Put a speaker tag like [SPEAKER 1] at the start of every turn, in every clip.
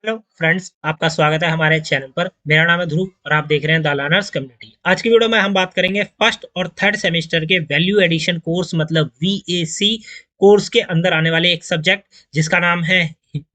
[SPEAKER 1] Hello friends, आपका स्वागत है हमारे चैनल पर। मेरा नाम है ध्रुव और आप देख रहे हैं द लर्नर्स कम्युनिटी। आज की वीडियो में हम बात करेंगे फर्स्ट और थर्ड सेमेस्टर के वैल्यू एडिशन कोर्स मतलब वीएसी कोर्स के अंदर आने वाले एक सब्जेक्ट जिसका नाम है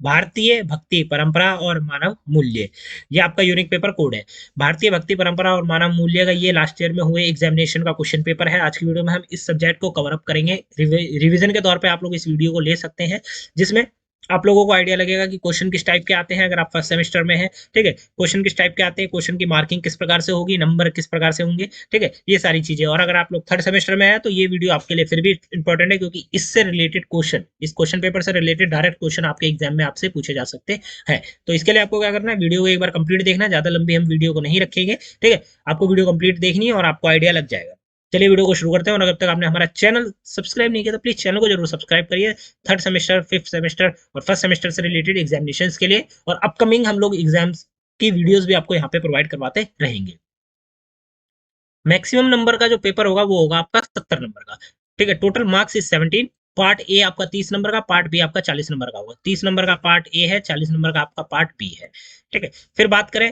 [SPEAKER 1] भारतीय भक्ति परंपरा और मानव मूल्य। ये आपका यूनिक पेपर कोड है। भारतीय भक्ति परंपरा और मानव मूल्य का ये लास्ट ईयर में हुए एग्जामिनेशन का क्वेश्चन पेपर है। आज की वीडियो में हम इस सब्जेक्ट को कवर अप करेंगे। रिवीजन के तौर पे आप लोग इस वीडियो को ले सकते हैं, जिसमें आप लोगों को आइडिया लगेगा कि क्वेश्चन किस टाइप के आते हैं। अगर आप फर्स्ट सेमेस्टर में हैं, ठीक है, क्वेश्चन किस टाइप के आते हैं, क्वेश्चन की मार्किंग किस प्रकार से होगी, नंबर किस प्रकार से होंगे, ठीक है, ये सारी चीजें। और अगर आप लोग थर्ड सेमेस्टर में हैं तो ये वीडियो आपके लिए फिर भी इंपॉर्टेंट है, क्योंकि इससे रिलेटेड क्वेश्चन, इस क्वेश्चन पेपर से रिलेटेड डायरेक्ट क्वेश्चन आपके एग्जाम में आपसे पूछे जा सकते हैं। तो इसके लिए आपको क्या करना है, वीडियो को एक बार कंप्लीट देखना है। ज्यादा लंबी हम वीडियो को नहीं रखेंगे, ठीक है, आपको वीडियो कंप्लीट देखनी है और आपको आइडिया लग जाएगा। चलिए वीडियो को शुरू करते हैं। और अगर तक आपने हमारा चैनल सब्सक्राइब नहीं किया तो प्लीज चैनल को जरूर सब्सक्राइब करिए। थर्ड सेमेस्टर, फिफ्थ सेमेस्टर और फर्स्ट सेमेस्टर से रिलेटेड एग्जामिनेशन के लिए और अपकमिंग हम लोग एग्जाम्स की वीडियोस भी आपको यहाँ पे प्रोवाइड करवाते रहेंगे। मैक्सिमम नंबर का जो पेपर होगा वो होगा आपका 70 नंबर का, ठीक है। Total marks is 17। Part A आपका 30 नंबर का, पार्ट बी आपका 40 नंबर का होगा। 30 नंबर का पार्ट ए है, 40 नंबर का आपका पार्ट बी है, ठीक है। फिर बात करें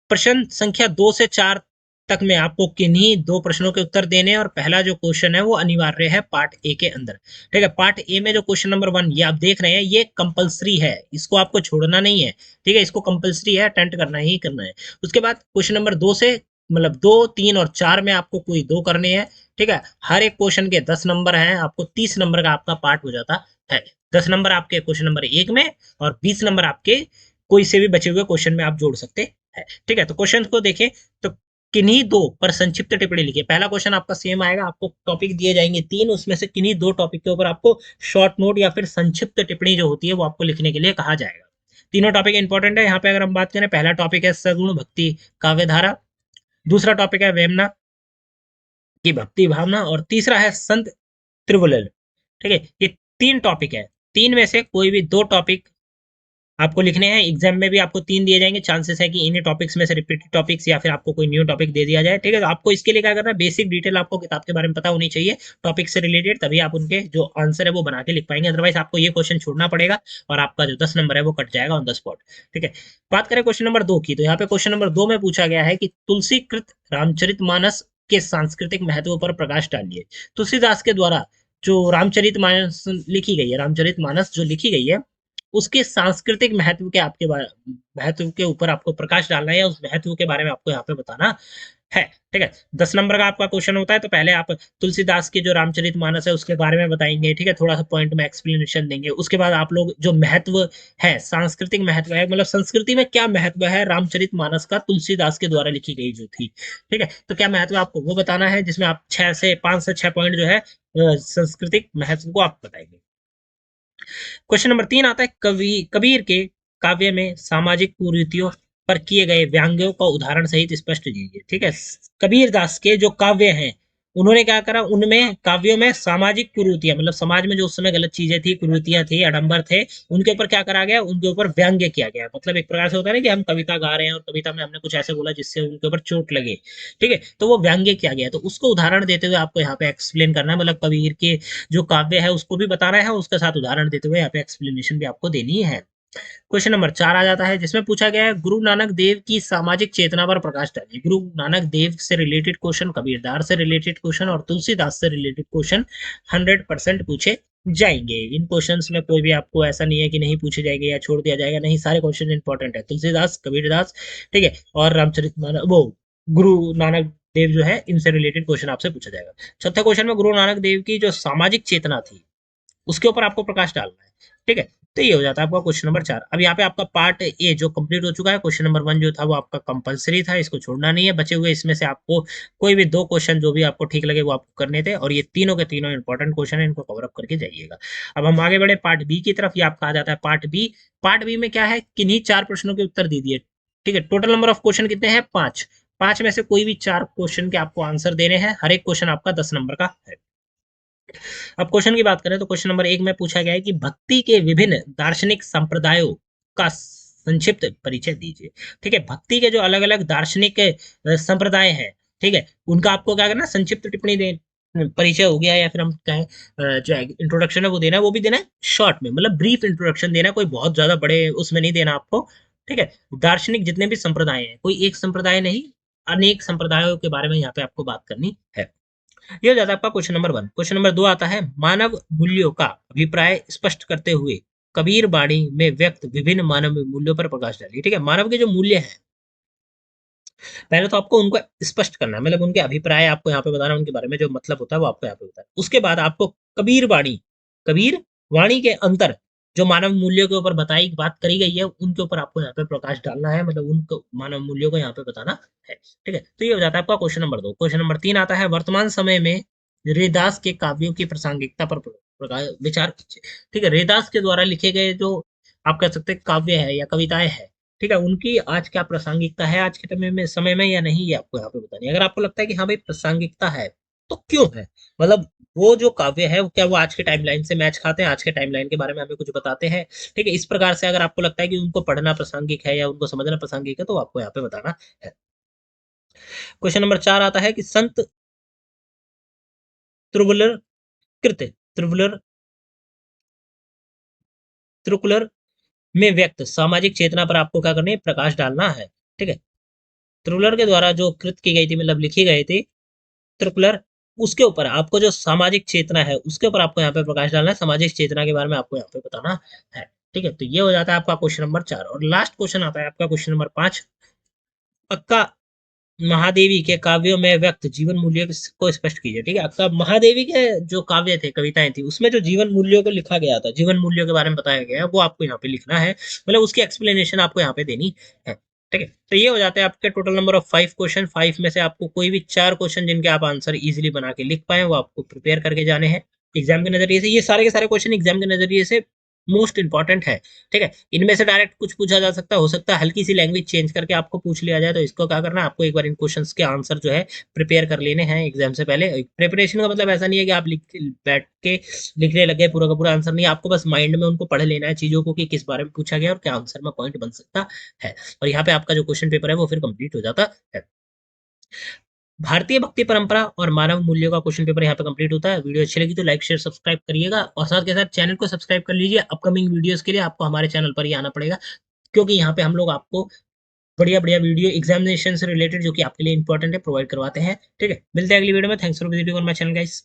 [SPEAKER 1] प्रश्न संख्या 2 से 4 तक में आपको किन्हीं दो प्रश्नों के उत्तर देने हैं। और पहला जो क्वेश्चन है वो अनिवार्य है पार्ट ए के अंदर, ठीक है। पार्ट ए में जो क्वेश्चन नंबर 1 ये आप देख रहे हैं, ये कंपलसरी है, इसको आपको छोड़ना नहीं है, ठीक है, इसको कंपलसरी है, अटेम्प्ट करना ही करना है। उसके बाद क्वेश्चन नंबर 2 से मतलब 2, 3 और 4 में आपको कोई दो करने हैं, ठीक है। हर एक क्वेश्चन के 10 नंबर हैं, आपको 30 नंबर का आपका पार्ट हो जाता है। 10 नंबर आपके क्वेश्चन नंबर 1 में और 20 नंबर आपके कोई से भी बचे हुए क्वेश्चन में आप जोड़ सकते हैं, ठीक है। तो क्वेश्चन को देखें तो किन्हीं दो पर संक्षिप्त टिप्पणी लिखिए। पहला क्वेश्चन आपका सेम आएगा, आपको टॉपिक दिए जाएंगे 3, उसमें से किन्हीं दो टॉपिक के ऊपर आपको शॉर्ट नोट या फिर संक्षिप्त टिप्पणी जो होती है वो आपको लिखने के लिए कहा जाएगा। तीनों टॉपिक इंपॉर्टेंट है। यहाँ पे अगर हम बात करें, पहला टॉपिक है सगुण भक्ति काव्य धारा, दूसरा टॉपिक है वेमना की भक्ति भावना और तीसरा है संत त्रिवलल, ठीक है। ये 3 टॉपिक है, 3 में से कोई भी 2 टॉपिक आपको लिखने हैं। एग्जाम में भी आपको 3 दिए जाएंगे, चांसेस है कि इन्हीं टॉपिक्स में से रिपीटेड टॉपिक्स या फिर आपको कोई न्यू टॉपिक दे दिया जाए, ठीक है। तो आपको इसके लिए क्या करना है, बेसिक डिटेल आपको किताब के बारे में पता होनी चाहिए टॉपिक से रिलेटेड, तभी आप उनके जो आंसर है वो बना के लिख पाएंगे। अदरवाइज आपको ये क्वेश्चन छोड़ना पड़ेगा और आपका जो 10 नंबर है वो कट जाएगा ऑन द स्पॉट, ठीक है। बात करें क्वेश्चन नंबर 2 की, तो यहाँ पे क्वेश्चन नंबर 2 में पूछा गया है कि तुलसीकृत रामचरितमानस के सांस्कृतिक महत्व पर प्रकाश डालिए। तुलसीदास के द्वारा जो रामचरितमानस लिखी गई है, रामचरितमानस जो लिखी गई है, उसके सांस्कृतिक महत्व के आपके महत्व के ऊपर आपको प्रकाश डालना है या उस महत्व के बारे में आपको यहाँ पे बताना है, ठीक है। 10 नंबर का आपका क्वेश्चन होता है, तो पहले आप तुलसीदास की जो रामचरितमानस है उसके बारे में बताएंगे, ठीक है, थोड़ा सा पॉइंट में एक्सप्लेनेशन देंगे। उसके बाद आप लोग जो महत्व है, सांस्कृतिक महत्व है, मतलब संस्कृति में क्या महत्व है रामचरितमानस का, तुलसीदास के द्वारा लिखी गई जो थी, ठीक है, तो क्या महत्व आपको वो बताना है, जिसमें आप 5 से 6 पॉइंट जो है सांस्कृतिक महत्व को आप बताएंगे। क्वेश्चन नंबर 3 आता है कबीर के काव्य में सामाजिक कुरीतियों पर किए गए व्यंग्यों का उदाहरण सहित स्पष्ट कीजिए, ठीक है। कबीर दास के जो काव्य हैं, उन्होंने क्या करा, उनमें काव्यों में सामाजिक कुरीतियां मतलब समाज में जो उस समय गलत चीजें थी, कुरीतियां थी, आडंबर थे, उनके ऊपर क्या करा गया, उनके ऊपर व्यंग्य किया गया। मतलब एक प्रकार से होता है ना कि हम कविता गा रहे हैं और कविता में हमने कुछ ऐसे बोला जिससे उनके ऊपर चोट लगे, ठीक है, तो वो व्यंग्य किया गया। तो उसको उदाहरण देते हुए आपको यहाँ पे एक्सप्लेन करना है, मतलब कबीर के जो काव्य है उसको भी बताना है, उसके साथ उदाहरण देते हुए यहाँ पे एक्सप्लेनेशन भी आपको देनी है। क्वेश्चन नंबर 4 आ जाता है, जिसमें पूछा गया है गुरु नानक देव की सामाजिक चेतना पर प्रकाश डालिए। गुरु नानक देव से रिलेटेड क्वेश्चन, कबीरदास से रिलेटेड क्वेश्चन और तुलसीदास से रिलेटेड क्वेश्चन 100% पूछे जाएंगे। इन क्वेश्चंस में कोई भी आपको ऐसा नहीं है कि नहीं पूछे जाएंगे या छोड़ दिया जाएगा, नहीं, सारे क्वेश्चन इंपॉर्टेंट है। तुलसीदास, कबीरदास, ठीक है, और रामचरितमानस, वो गुरु नानक देव जो है, इनसे रिलेटेड क्वेश्चन आपसे पूछा जाएगा। चौथा क्वेश्चन में गुरु नानक देव की जो सामाजिक चेतना थी उसके ऊपर आपको प्रकाश डालना है, ठीक है। तो ये हो जाता है आपका क्वेश्चन नंबर 4। अब यहाँ पे आपका पार्ट ए जो कंप्लीट हो चुका है, क्वेश्चन नंबर 1 जो था वो आपका कंपलसरी था, इसको छोड़ना नहीं है। बचे हुए इसमें से आपको कोई भी 2 क्वेश्चन जो भी आपको ठीक लगे वो आपको करने थे, और ये तीनों के तीनों इंपॉर्टेंट क्वेश्चन है, इनको कवर अप करके जाइएगा। अब हम आगे बढ़े पार्ट बी की तरफ। ये आपका आ जाता है पार्ट बी। पार्ट बी में क्या है, किन्हीं 4 प्रश्नों के उत्तर दे दिए, ठीक है। टोटल नंबर ऑफ क्वेश्चन कितने हैं, 5। 5 में से कोई भी 4 क्वेश्चन के आपको आंसर देने हैं। हर एक क्वेश्चन आपका 10 नंबर का है। अब क्वेश्चन की बात करें तो क्वेश्चन नंबर 1 में पूछा गया है कि भक्ति के विभिन्न दार्शनिक संप्रदायों का संक्षिप्त परिचय दीजिए, ठीक है। भक्ति के जो अलग अलग दार्शनिक संप्रदाय हैं, ठीक है, उनका आपको क्या करना है, संक्षिप्त टिप्पणी दे, परिचय हो गया या फिर हम कहें जो इंट्रोडक्शन है वो देना है, वो भी देना है शॉर्ट में, मतलब ब्रीफ इंट्रोडक्शन देना है, कोई बहुत ज्यादा बड़े उसमें नहीं देना आपको, ठीक है। दार्शनिक जितने भी संप्रदाय हैं, कोई एक संप्रदाय नहीं, अनेक संप्रदायों के बारे में यहाँ पे आपको बात करनी है। ये हो जाता है आपका क्वेश्चन नंबर 1। क्वेश्चन नंबर 2 आता है, मानव मूल्यों का अभिप्राय स्पष्ट करते हुए कबीर वाणी में व्यक्त विभिन्न मानव मूल्यों पर प्रकाश डालिए। ठीक है, मानव के जो मूल्य हैं, पहले तो आपको उनको स्पष्ट करना है, मतलब उनके अभिप्राय आपको यहाँ पे बताना, उनके बारे में जो मतलब होता है वो आपको यहाँ पे बताना। उसके बाद आपको कबीर वाणी के अंतर जो मानव मूल्यों के ऊपर बताई बात करी गई है, उनके ऊपर आपको यहाँ पे प्रकाश डालना है, मतलब उनको मानव मूल्यों को यहाँ पे बताना है। ठीक है, तो ये हो जाता है आपका क्वेश्चन नंबर 2। क्वेश्चन नंबर 3 आता है, वर्तमान समय में रेदास के काव्यों की प्रासंगिकता पर विचार कीजिए। ठीक है, रेदास के द्वारा लिखे गए जो आप कह सकते हैं काव्य है या कविताएं है, ठीक है, उनकी आज क्या प्रासंगिकता है आज के समय में या नहीं, ये आपको यहाँ पे बतानी है। अगर आपको लगता है कि हाँ भाई प्रासंगिकता है, तो क्यों है, मतलब वो जो काव्य है वो क्या वो आज के टाइमलाइन से मैच खाते हैं, आज के टाइमलाइन के बारे में हमें कुछ बताते हैं। ठीक है, इस प्रकार से अगर आपको लगता है कि उनको पढ़ना प्रासंगिक है या उनको समझना प्रासंगिक है, तो आपको यहाँ पे बताना है। क्वेश्चन नंबर 4 आता है कि संत त्रिवुलर कृत त्रिवुलर त्रिकुलर में व्यक्त सामाजिक चेतना पर आपको क्या करना है, प्रकाश डालना है। ठीक है, त्रिकुलर के द्वारा जो कृत की गई थी, मतलब लिखी गई थी त्रिकुलर, उसके ऊपर आपको जो सामाजिक चेतना है उसके ऊपर आपको यहाँ पे प्रकाश डालना है, सामाजिक चेतना के बारे में आपको यहाँ पे बताना है। ठीक है, तो ये हो जाता है आपका क्वेश्चन नंबर 4। और लास्ट क्वेश्चन आता है आपका क्वेश्चन नंबर 5। अक्का महादेवी के काव्यों में व्यक्त जीवन मूल्य को स्पष्ट कीजिए। ठीक है, अक्का महादेवी के जो काव्य थे, कविताएं थी, उसमें जो जीवन मूल्यों को लिखा गया था, जीवन मूल्यों के बारे में बताया गया है, वो आपको यहाँ पे लिखना है, मतलब उसकी एक्सप्लेनेशन आपको यहाँ पे देनी है। ठीक है, तो ये हो जाते हैं आपके टोटल नंबर ऑफ 5 क्वेश्चन। 5 में से आपको कोई भी 4 क्वेश्चन जिनके आप आंसर इजीली बना के लिख पाए, वो आपको प्रिपेयर करके जाने हैं एग्जाम के नजरिए से। ये सारे के सारे क्वेश्चन एग्जाम के नजरिए से मोस्ट इंपॉर्टेंट है। ठीक है, इनमें से डायरेक्ट कुछ पूछा जा सकता है, हो सकता है हल्की सी लैंग्वेज चेंज करके आपको पूछ लिया जाए, तो इसको क्या करना है, आपको एक बार इन क्वेश्चंस के आंसर जो है प्रिपेयर कर लेने हैं एग्जाम से पहले। प्रिपरेशन का मतलब ऐसा नहीं है कि आप बैठ के लिखने लगे, पूरा का पूरा आंसर नहीं, आपको बस माइंड में उनको पढ़ लेना है चीजों को कि किस बारे में पूछा गया और क्या आंसर में पॉइंट बन सकता है। और यहाँ पे आपका जो क्वेश्चन पेपर है वो फिर कंप्लीट हो जाता है। भारतीय भक्ति परंपरा और मानव मूल्यों का क्वेश्चन पेपर यहाँ पे कंप्लीट होता है। वीडियो अच्छी लगी तो लाइक शेयर सब्सक्राइब करिएगा, और साथ के साथ चैनल को सब्सक्राइब कर लीजिए। अपकमिंग वीडियोस के लिए आपको हमारे चैनल पर ही आना पड़ेगा, क्योंकि यहाँ पे हम लोग आपको बढ़िया बढ़िया वीडियो एग्जामिनेशन से रिलेटेड जो कि आपके लिए इंपॉर्टेंट है प्रोवाइड करवाते हैं। ठीक है, मिलते हैं अगली वीडियो में। Thanks for visiting on my channel guys.